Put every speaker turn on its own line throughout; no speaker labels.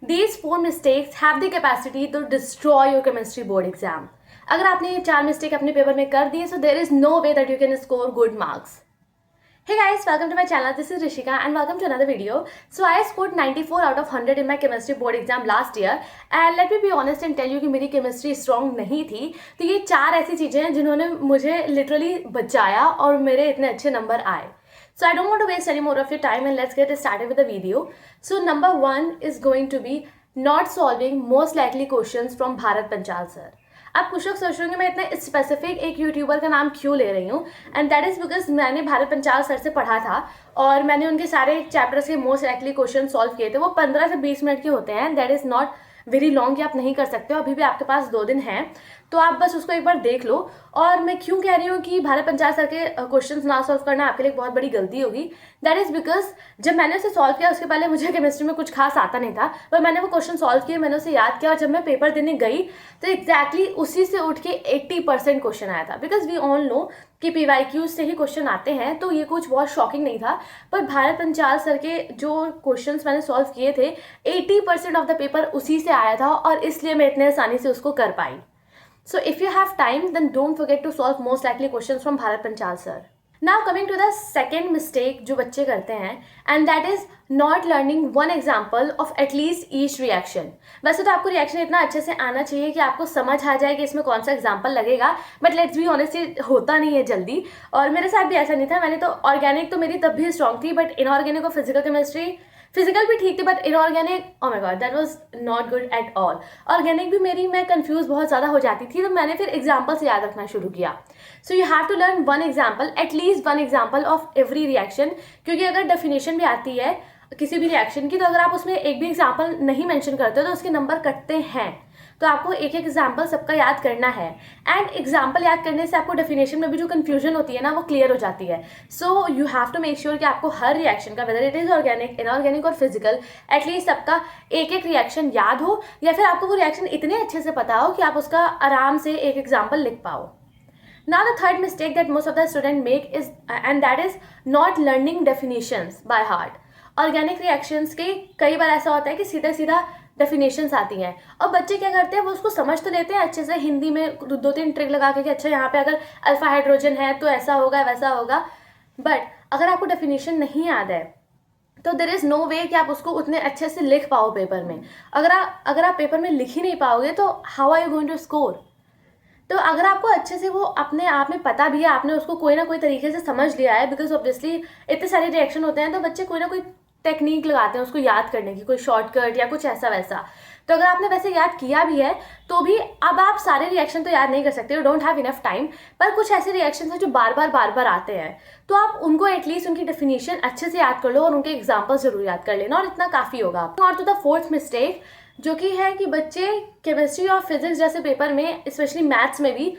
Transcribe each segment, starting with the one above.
These 4 mistakes have the capacity to destroy your chemistry board exam. अगर आपने ये 4 mistake अपने पेपर में कर दिए, so there is no way that you can score good marks. Hey guys, welcome to my channel. This is Rishika and welcome to another video. So I scored 94 out of 100 in my chemistry board exam last year and let me be honest and tell you कि मेरी chemistry strong नहीं थी. तो ये 4 ऐसी चीज़ें हैं जिन्होंने मुझे literally बचाया और मेरे इतने अच्छे नंबर आए. So I don't want to waste any more of your time and let's get started with the video. So number 1 is going to be not solving most likely questions from Bharat Panchal sir. आप कुछ लोग सोच रहे होंगे मैं इतने specific एक YouTuber का नाम क्यों ले रही हूँ, एंड दैट इज़ बिकॉज मैंने भारत पंचाल सर से पढ़ा था और मैंने उनके सारे चैप्टर्स के मोस्ट लाइकली क्वेश्चन सॉल्व किए थे. वो 15 से 20 मिनट के होते हैं, that is not very long कि आप नहीं कर सकते हो. अभी भी आपके पास 2 दिन हैं, तो आप बस उसको एक बार देख लो. और मैं क्यों कह रही हूँ कि भारत पंचाल सर के क्वेश्चंस ना सॉल्व करना आपके लिए बहुत बड़ी गलती होगी, दैट इज़ बिकॉज जब मैंने उसे सॉल्व किया उसके पहले मुझे केमिस्ट्री में कुछ खास आता नहीं था, पर मैंने वो क्वेश्चन सॉल्व किए, मैंने उसे याद किया और जब मैं पेपर देने गई तो एग्जैक्टली उसी से उठ के 80% क्वेश्चन आया था. बिकॉज वी ऑल नो कि PYQ से ही क्वेश्चन आते हैं, तो ये कुछ बहुत शॉकिंग नहीं था. पर भारत पंचाल सर के जो क्वेश्चंस मैंने सॉल्व किए थे 80% ऑफ द पेपर उसी से आया था और इसलिए मैं इतने आसानी से उसको कर पाई. So if you have time, then don't forget to solve most likely questions from Bharat Panchal sir. Now coming to the second mistake जो बच्चे करते हैं, and that is not learning one example of at least each reaction. वैसे तो आपको reaction इतना अच्छे से आना चाहिए कि आपको समझ आ जाए कि इसमें कौन सा एग्जाम्पल लगेगा, बट लेट्स बी ऑनेस्ट ये होता नहीं है जल्दी. और मेरे साथ भी ऐसा नहीं था. मैंने तो ऑर्गेनिक तो मेरी तब भी स्ट्रॉन्ग थी, बट इनऑर्गेनिक और फिजिकल केमिस्ट्री, फिजिकल भी ठीक थी but inorganic, oh my God, that was not good at all. Organic भी मेरी मैं कंफ्यूज बहुत ज़्यादा हो जाती थी, तो मैंने फिर एग्जाम्पल्स याद रखना शुरू किया. So you have to learn one example, at least one example of every reaction. क्योंकि अगर डेफिनेशन भी आती है किसी भी रिएक्शन की, तो अगर आप उसमें एक भी एग्जाम्पल नहीं मेंशन करते हो तो उसके नंबर कटते हैं. तो आपको एक एक एग्जाम्पल सबका याद करना है, एंड एग्जाम्पल याद करने से आपको डेफिनेशन में भी जो कन्फ्यूजन होती है ना, वो क्लियर हो जाती है. So you have to make sure कि आपको हर रिएक्शन का, whether it is organic, inorganic और फिजिकल, एटलीस्ट सबका एक एक रिएक्शन याद हो, या फिर आपको वो रिएक्शन इतने अच्छे से पता हो कि आप उसका आराम से एक एग्जाम्पल लिख पाओ. Now the third mistake that most of the students make is, and that is not learning definitions by heart. Organic reactions के कई बार ऐसा होता है कि सीधा सीधा डेफिनेशंस आती हैं और बच्चे क्या करते हैं, वो उसको समझ तो लेते हैं अच्छे से, हिंदी में 2-3 ट्रिक लगा के कि अच्छा यहाँ पे अगर अल्फा हाइड्रोजन है तो ऐसा होगा वैसा होगा. बट अगर आपको डेफिनेशन नहीं याद है तो देयर इज़ नो वे कि आप उसको उतने अच्छे से लिख पाओ पेपर में. अगर आप पेपर में लिख ही नहीं पाओगे तो how are you going to score. तो अगर आपको अच्छे से वो अपने आप में पता भी है, आपने उसको कोई ना कोई तरीके से समझ लिया है, बिकॉज ऑब्वियसली इतने सारे रिएक्शन होते हैं तो बच्चे कोई ना कोई टेक्निक लगाते हैं उसको याद करने की, कोई शॉर्टकट या कुछ ऐसा वैसा. तो अगर आपने वैसे याद किया भी है तो भी अब आप सारे रिएक्शन तो याद नहीं कर सकते, you don't have enough time. पर कुछ ऐसे रिएक्शन हैं जो बार बार आते हैं, तो आप उनको एटलीस्ट उनकी डेफिनेशन अच्छे से याद कर लो और उनके एग्जाम्पल जरूर याद कर लेना, और इतना काफ़ी होगा. और तो द फोर्थ मिस्टेक जो कि है कि बच्चे केमिस्ट्री और फिजिक्स जैसे पेपर में, स्पेशली मैथ्स में भी,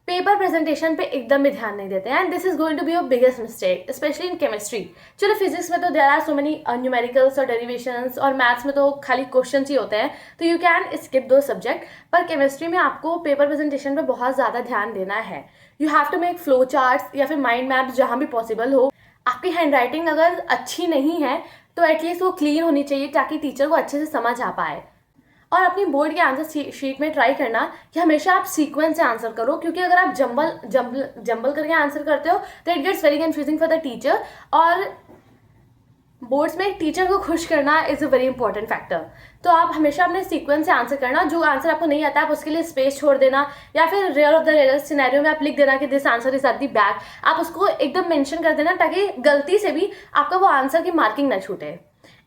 पेपर प्रेजेंटेशन पे एकदम भी ध्यान नहीं देते हैं, and this is going to be your biggest mistake, specially in chemistry. चलो फिजिक्स में तो there are so many numericals और डेरिवेशंस, और मैथ्स में तो खाली क्वेश्चंस ही होते हैं, तो यू कैन स्किप दो सब्जेक्ट. पर केमिस्ट्री में आपको पेपर प्रेजेंटेशन पे बहुत ज़्यादा ध्यान देना है. You have to make flow charts या फिर माइंड मैप्स जहाँ भी पॉसिबल हो. आपकी हैंड राइटिंग अगर अच्छी नहीं है तो एटलीस्ट वो क्लीन होनी चाहिए ताकि टीचर को अच्छे से समझ आ पाए. और अपनी बोर्ड के आंसर शीट में ट्राई करना कि हमेशा आप सीक्वेंस से आंसर करो, क्योंकि अगर आप जंबल करके आंसर करते हो तो it gets very confusing for the teacher. और बोर्ड्स में टीचर को खुश करना is a very important factor. तो आप हमेशा अपने सीक्वेंस से आंसर करना. जो आंसर आपको नहीं आता आप उसके लिए स्पेस छोड़ देना, या फिर rare of the rare scenario में आप लिख देना कि this answer is at the back. आप उसको एकदम मेंशन कर देना ताकि गलती से भी आपका वो आंसर की मार्किंग ना छूटे.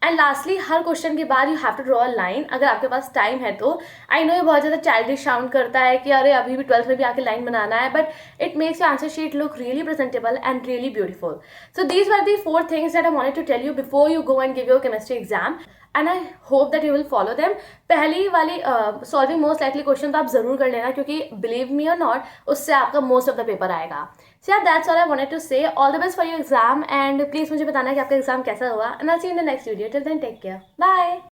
एंड लास्टली, हर क्वेश्चन के बाद you have to draw a line, अगर आपके पास टाइम है तो. आई नो ये बहुत ज़्यादा चाइल्डिश साउंड करता है कि अरे अभी भी 12th में भी आके लाइन बनाना है, but it makes your answer sheet look really presentable and really beautiful. So these were the 4 things that I wanted to tell you before you go and give your chemistry exam, and I hope that you will follow them. पहली वाली solving most likely question तो आप जरूर कर लेना, क्योंकि believe me और not उससे आपका मोस्ट ऑफ द पेपर आएगा. सो यार that's all I wanted to say. All the best for your exam, and please मुझे बताना कि आपका एग्जाम कैसा हुआ, and I see in the next video. Till then take care, bye.